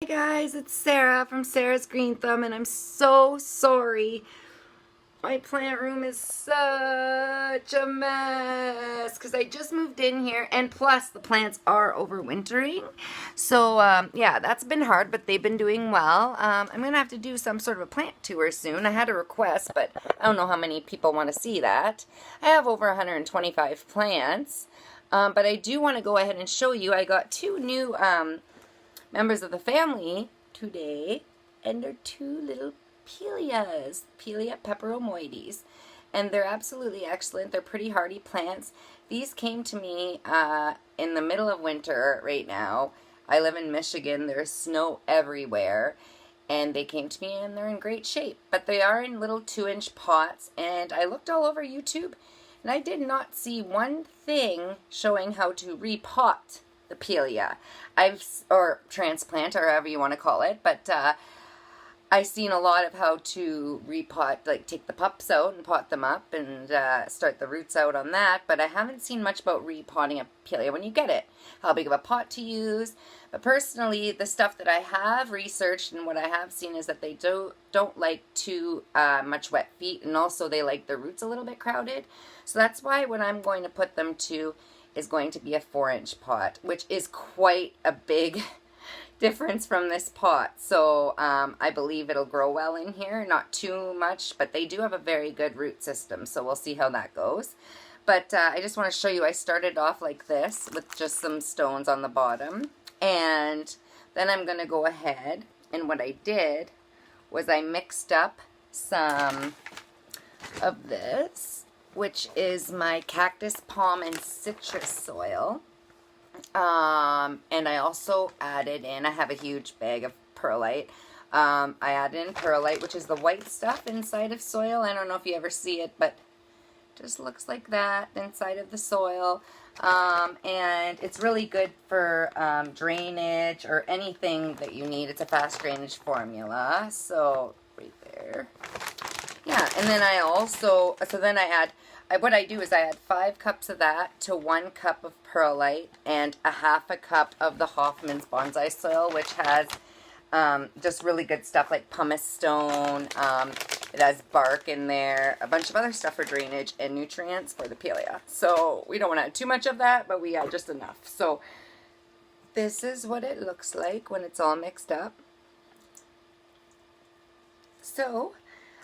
Guys, it's Sarah from Sarah's Green Thumb, and I'm so sorry. My plant room is such a mess because I just moved in here, and plus the plants are overwintering. So yeah, that's been hard, but they've been doing well. I'm gonna have to do some sort of a plant tour soon. I had a request, but I don't know how many people want to see that. I have over 125 plants, but I do want to go ahead and show you. I got two new members of the family today, and they're two little Pileas, Pilea Peperomioides, and they're absolutely excellent. They're pretty hardy plants. These came to me in the middle of winter right now. I live in Michigan. There's snow everywhere, and they came to me and they're in great shape, but they are in little 2-inch pots, and I looked all over YouTube and I did not see one thing showing how to repot the Pilea. Or transplant, or however you want to call it, but I've seen a lot of how to repot, like take the pups out and pot them up and start the roots out on that, but I haven't seen much about repotting a Pilea when you get it, how big of a pot to use. But personally, the stuff that I have researched and what I have seen is that they don't like too much wet feet, and also they like the roots a little bit crowded. So that's why what I'm going to put them to is going to be a 4-inch pot, which is quite a big difference from this pot. So I believe it'll grow well in here, not too much, but they do have a very good root system, so we'll see how that goes. But I just want to show you, I started off like this with just some stones on the bottom, and then I'm going to go ahead, and what I did was I mixed up some of this, which is my cactus, palm, and citrus soil. And I also added in, I have a huge bag of perlite. I added in perlite, which is the white stuff inside of soil. I don't know if you ever see it, but it just looks like that inside of the soil. And it's really good for drainage or anything that you need. It's a fast drainage formula. So, right there. Yeah, and then I also, what I do is I add 5 cups of that to 1 cup of perlite and a half a cup of the Hoffman's bonsai soil, which has just really good stuff like pumice stone. It has bark in there, a bunch of other stuff for drainage and nutrients for the Pilea. So we don't want to add too much of that, but we add just enough. So this is what it looks like when it's all mixed up. So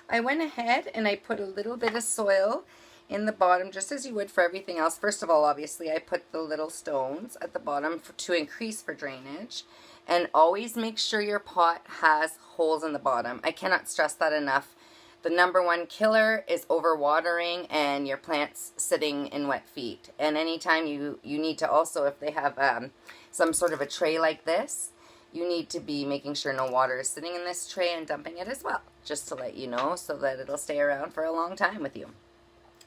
I went ahead and I put a little bit of soil in the bottom, just as you would for everything else. First of all, obviously, I put the little stones at the bottom to increase for drainage. And always make sure your pot has holes in the bottom. I cannot stress that enough. The #1 killer is overwatering and your plants sitting in wet feet. And anytime you need to also, if they have some sort of a tray like this, you need to be making sure no water is sitting in this tray and dumping it as well, just to let you know, so that it'll stay around for a long time with you.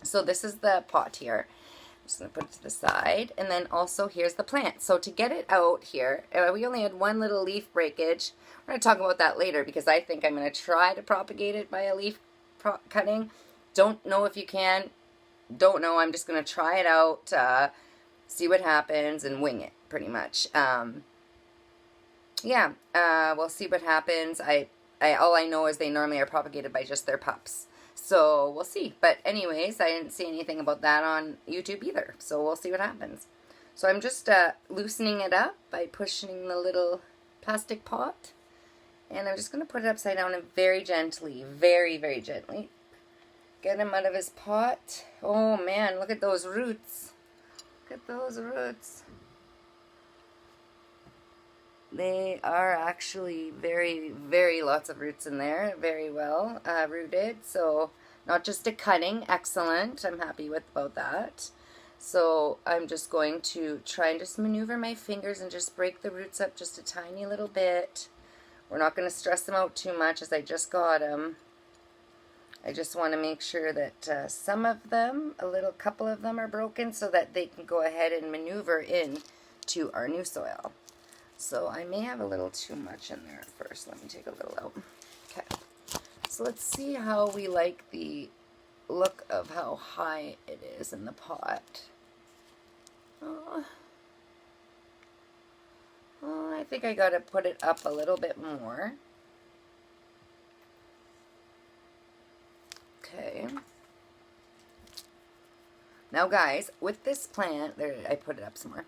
So this is the pot here. I'm just going to put it to the side. And then also here's the plant. So to get it out here, we only had one little leaf breakage. We're going to talk about that later because I think I'm going to try to propagate it by a leaf cutting. Don't know if you can. Don't know. I'm just going to try it out, see what happens, and wing it pretty much. Yeah, we'll see what happens. All I know is they normally are propagated by just their pups. So we'll see. But anyways, I didn't see anything about that on YouTube either. So we'll see what happens. So I'm just loosening it up by pushing the little plastic pot. And I'm just going to put it upside down and very gently, very, very gently, get him out of his pot. Oh man, look at those roots. Look at those roots. They are actually very, very lots of roots in there, very well rooted. So not just a cutting, excellent. I'm happy with about that. So I'm just going to try and just maneuver my fingers and just break the roots up just a tiny little bit. We're not going to stress them out too much as I just got them. I just want to make sure that some of them, couple of them are broken so that they can go ahead and maneuver in to our new soil. So I may have a little too much in there at first. Let me take a little out. Okay. So let's see how we like the look of how high it is in the pot. Oh, I think I got to put it up a little bit more. Okay. Now guys, with this plant, there, I put it up some more.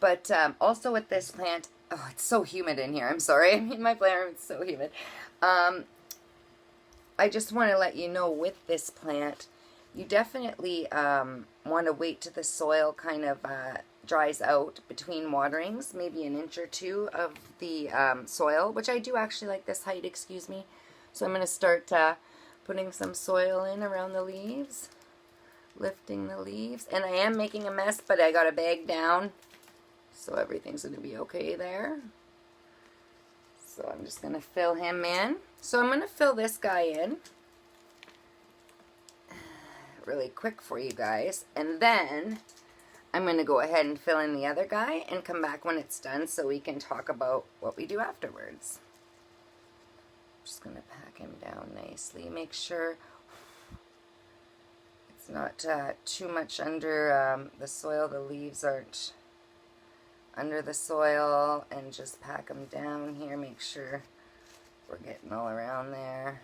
But also with this plant, oh, it's so humid in here. I'm sorry. I mean, my plant room is so humid. I just want to let you know with this plant, you definitely want to wait till the soil kind of dries out between waterings, maybe an inch or two of the soil, which I do actually like this height, excuse me. So I'm going to start putting some soil in around the leaves, lifting the leaves. And I am making a mess, but I got a bag down, so everything's going to be okay there. So I'm just going to fill him in. So I'm going to fill this guy in really quick for you guys. And then I'm going to go ahead and fill in the other guy and come back when it's done so we can talk about what we do afterwards. Just going to pack him down nicely. Make sure it's not too much under the soil. The leaves aren't under the soil, and just pack them down here. Make sure we're getting all around there.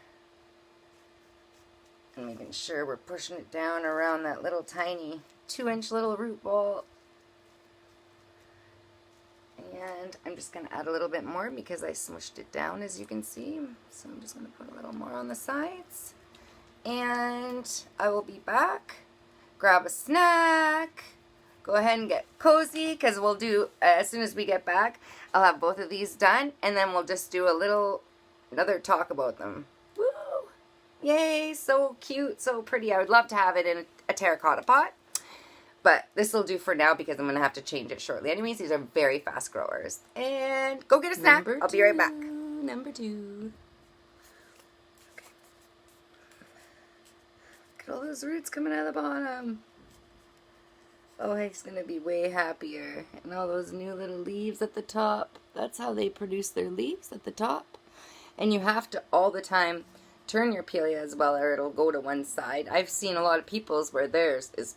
And making sure we're pushing it down around that little tiny 2-inch little root ball. And I'm just going to add a little bit more because I smushed it down, as you can see. So I'm just going to put a little more on the sides. And I will be back. Grab a snack. Go ahead and get cozy, because we'll do, as soon as we get back, I'll have both of these done, and then we'll just do another talk about them. Woo! Yay, so cute, so pretty. I would love to have it in a terracotta pot, but this will do for now because I'm going to have to change it shortly. Anyways, these are very fast growers. And go get a snack. I'll be right back. Number 2. Okay. Look at all those roots coming out of the bottom. Oh, he's going to be way happier. And all those new little leaves at the top. That's how they produce their leaves, at the top. And you have to, all the time, turn your Pilea as well, or it'll go to one side. I've seen a lot of people's where theirs is,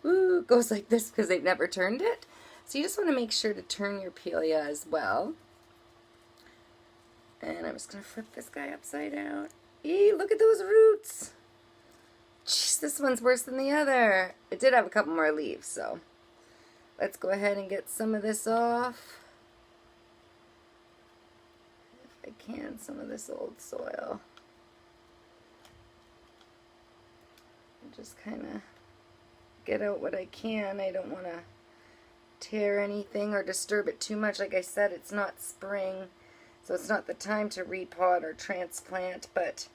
goes like this because they've never turned it. So you just want to make sure to turn your Pilea as well. And I'm just going to flip this guy upside down. Eee, look at those roots. Jeez, this one's worse than the other. It did have a couple more leaves, so let's go ahead and get some of this off. If I can, some of this old soil. And just kind of get out what I can. I don't want to tear anything or disturb it too much. Like I said, it's not spring, so it's not the time to repot or transplant, but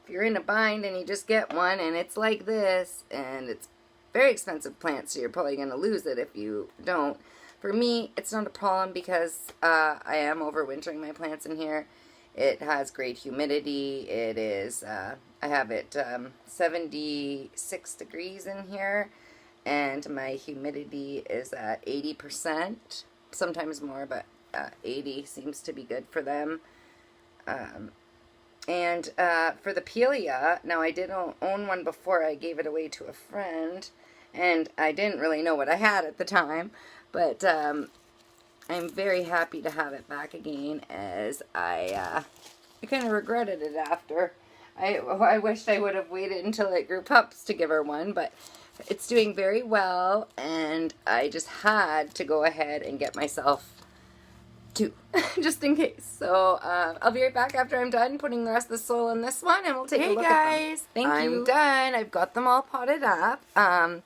if you're in a bind and you just get one and it's like this, and it's very expensive plant, so you're probably going to lose it if you don't. For me, it's not a problem because I am overwintering my plants in here. It has great humidity. It is, I have it 76 degrees in here, and my humidity is at 80%, sometimes more, but 80 seems to be good for them. And for the Pilea, now I did own one before. I gave it away to a friend, and I didn't really know what I had at the time, but I'm very happy to have it back again, as I kind of regretted it after. I wished I would have waited until it grew pups to give her one, but it's doing very well, and I just had to go ahead and get myself 2, just in case. So I'll be right back after I'm done putting the rest of the soil in this one, and we'll take a look at them. Hey guys, I'm done. I've got them all potted up. I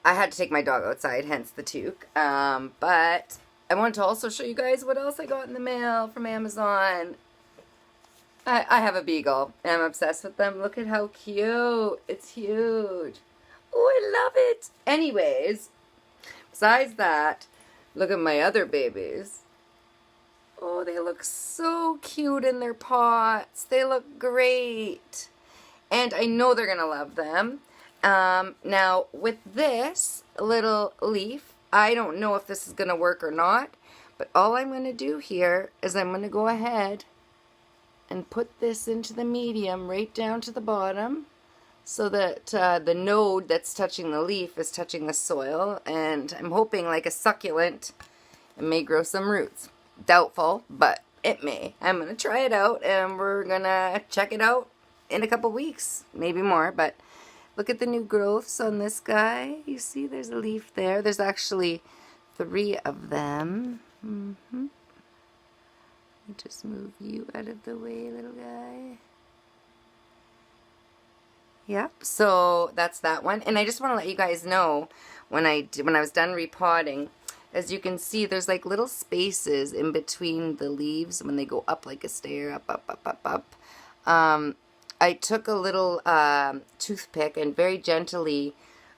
had to take my dog outside, hence the toque. But I wanted to also show you guys what else I got in the mail from Amazon. I have a beagle, and I'm obsessed with them. Look at how cute. It's huge. Oh, I love it. Anyways, besides that, look at my other babies. Oh, they look so cute in their pots. They look great. And I know they're going to love them. Now, with this little leaf, I don't know if this is going to work or not. But all I'm going to do here is I'm going to go ahead and put this into the medium right down to the bottom, so that the node that's touching the leaf is touching the soil. And I'm hoping, like a succulent, it may grow some roots. doubtful, but it may. I'm going to try it out, and we're going to check it out in a couple weeks, maybe more, but look at the new growths on this guy. You see there's a leaf there. There's actually 3 of them. Just move you out of the way, little guy. Yep, so that's that one. And I just want to let you guys know, when I was done repotting, as you can see, there's like little spaces in between the leaves when they go up like a stair, up, up, up, up, up. I took a little toothpick and very gently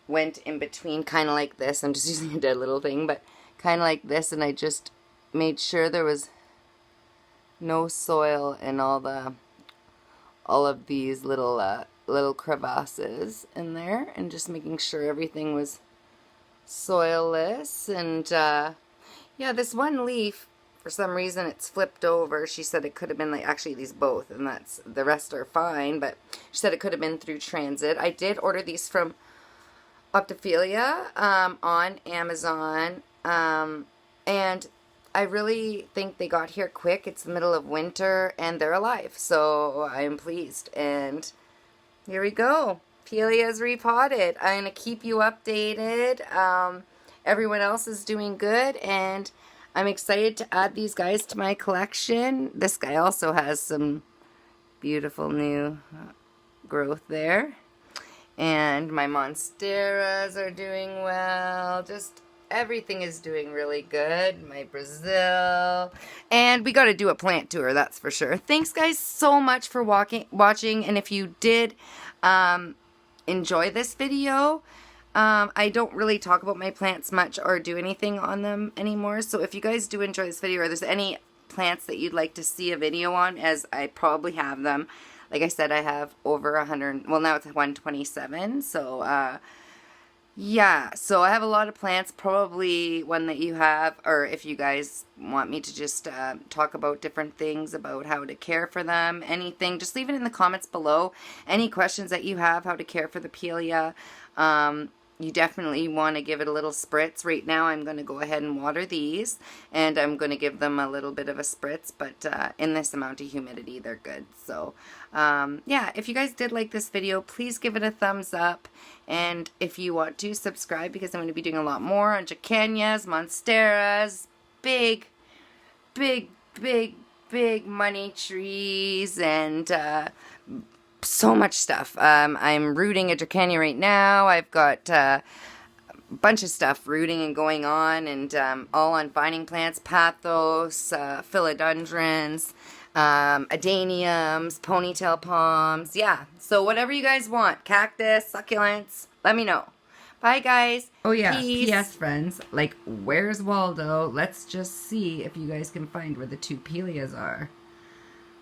went in between, kind of like this. I'm just using a dead little thing, but kind of like this, and I just made sure there was no soil in all of these little crevasses in there, and just making sure everything was soilless. And yeah, this one leaf, for some reason it's flipped over. She said it could have been like, actually these both, and that's, the rest are fine, but she said it could have been through transit. I did order these from Optophilia on Amazon, and I really think they got here quick. It's the middle of winter and they're alive, so I'm pleased. And here we go. Pelea's repotted. I'm going to keep you updated. Everyone else is doing good, and I'm excited to add these guys to my collection. This guy also has some beautiful new growth there. And my monsteras are doing well. Just everything is doing really good. My Brazil. And we got to do a plant tour, that's for sure. Thanks, guys, so much for watching. And if you did enjoy this video, I don't really talk about my plants much or do anything on them anymore. So if you guys do enjoy this video, or there's any plants that you'd like to see a video on, as I probably have them. Like I said, I have over 100, well, now it's 127, so, yeah, so I have a lot of plants. Probably one that you have, or if you guys want me to just talk about different things about how to care for them, anything, just leave it in the comments below. Any questions that you have, how to care for the Pilea. You definitely want to give it a little spritz. Right now I'm going to go ahead and water these, and I'm going to give them a little bit of a spritz, but in this amount of humidity they're good. So yeah, if you guys did like this video, please give it a thumbs up, and if you want to, subscribe, because I'm going to be doing a lot more on Jacanias, Monsteras, big money trees, and so much stuff. I'm rooting a Dracania right now. I've got a bunch of stuff rooting and going on, and all on vining plants, pathos, philodendrons, adeniums, ponytail palms. Yeah, so whatever you guys want, cactus, succulents, let me know. Bye, guys. Oh, yeah, peace. P.S. friends, like, where's Waldo? Let's just see if you guys can find where the 2 Peleas are.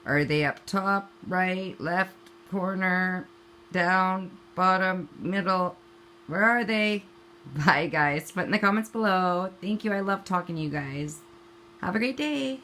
Are they up top, right, left, corner, down, bottom, middle? Where are they? Bye, guys. Put in the comments below. Thank you. I love talking to you guys. Have a great day.